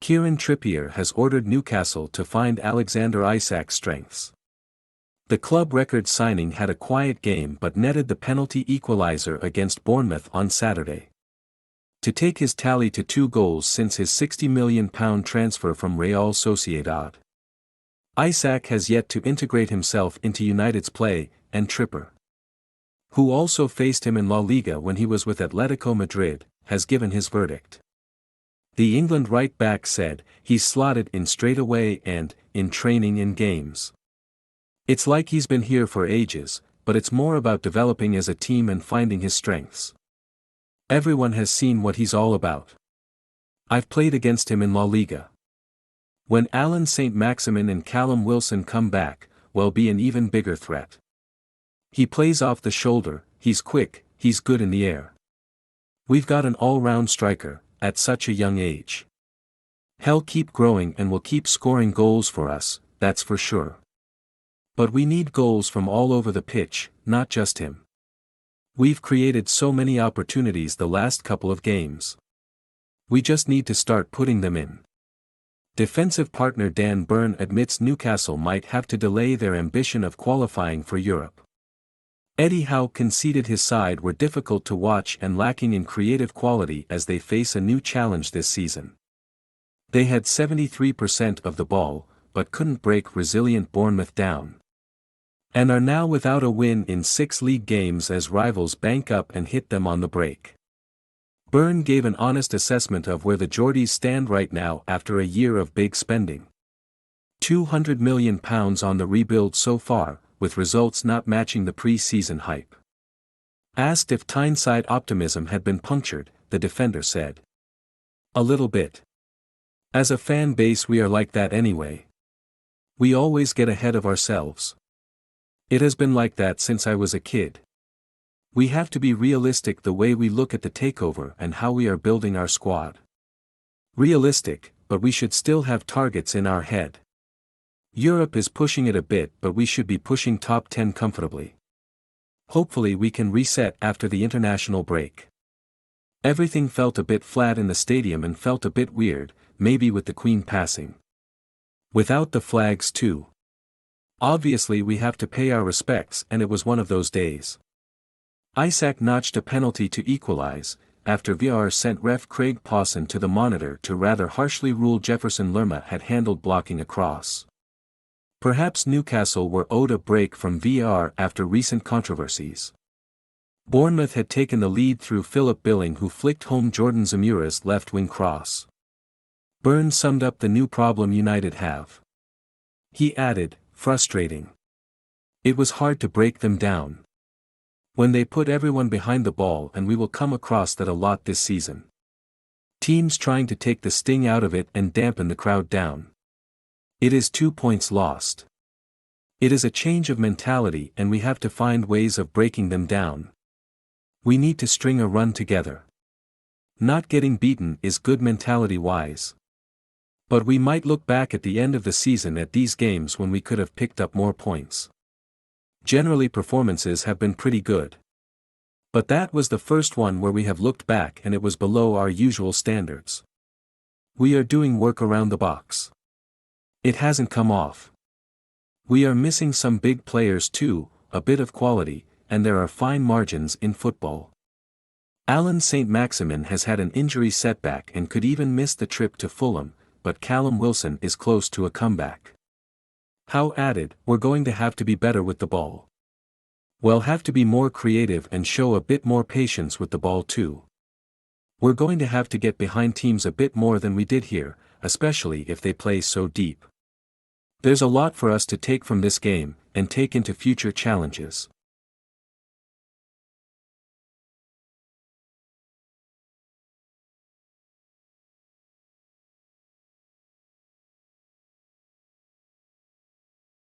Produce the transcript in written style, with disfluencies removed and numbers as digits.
Kieran Trippier has ordered Newcastle to find Alexander Isak's strengths. The club record signing had a quiet game but netted the penalty equaliser against Bournemouth on Saturday. To take his tally to 2 goals since his £60 million transfer from Real Sociedad. Isak has yet to integrate himself into United's play, and Trippier, who also faced him in La Liga when he was with Atletico Madrid, has given his verdict. The England right-back said, "He's slotted in straight away and, in training in games. It's like he's been here for ages, but it's more about developing as a team and finding his strengths. Everyone has seen what he's all about. I've played against him in La Liga. When Allan Saint-Maximin and Callum Wilson come back, we'll be an even bigger threat. He plays off the shoulder, he's quick, he's good in the air. We've got an all-round striker, at such a young age. He'll keep growing and will keep scoring goals for us, that's for sure. But we need goals from all over the pitch, not just him. We've created so many opportunities the last couple of games. We just need to start putting them in." Defensive partner Dan Burn admits Newcastle might have to delay their ambition of qualifying for Europe. Eddie Howe conceded his side were difficult to watch and lacking in creative quality as they face a new challenge this season. They had 73% of the ball, but couldn't break resilient Bournemouth down. And are now without a win in 6 league games as rivals bank up and hit them on the break. Byrne gave an honest assessment of where the Geordies stand right now after a year of big spending. £200 million on the rebuild so far, with results not matching the pre-season hype. Asked if Tyneside optimism had been punctured, the defender said, "A little bit. As a fan base we are like that anyway. We always get ahead of ourselves. It has been like that since I was a kid. We have to be realistic the way we look at the takeover and how we are building our squad. Realistic, but we should still have targets in our head. Europe is pushing it a bit but we should be pushing top 10 comfortably. Hopefully we can reset after the international break. Everything felt a bit flat in the stadium and felt a bit weird, maybe with the Queen passing. Without the flags too. Obviously we have to pay our respects and it was one of those days." Isak notched a penalty to equalise, after VAR sent ref Craig Pawson to the monitor to rather harshly rule Jefferson Lerma had handled blocking a cross. Perhaps Newcastle were owed a break from VAR after recent controversies. Bournemouth had taken the lead through Philip Billing who flicked home Jordan Zamura's left-wing cross. Burn summed up the new problem United have. He added, "Frustrating. It was hard to break them down. When they put everyone behind the ball and we will come across that a lot this season. Teams trying to take the sting out of it and dampen the crowd down. It is 2 points lost. It is a change of mentality and we have to find ways of breaking them down. We need to string a run together. Not getting beaten is good mentality-wise. But we might look back at the end of the season at these games when we could have picked up more points. Generally performances have been pretty good. But that was the first one where we have looked back and it was below our usual standards. We are doing work around the box. It hasn't come off. We are missing some big players too, a bit of quality, and there are fine margins in football. Allan Saint-Maximin has had an injury setback and could even miss the trip to Fulham, but Callum Wilson is close to a comeback." Howe added, "We're going to have to be better with the ball. We'll have to be more creative and show a bit more patience with the ball too. We're going to have to get behind teams a bit more than we did here, especially if they play so deep. There's a lot for us to take from this game, and take into future challenges."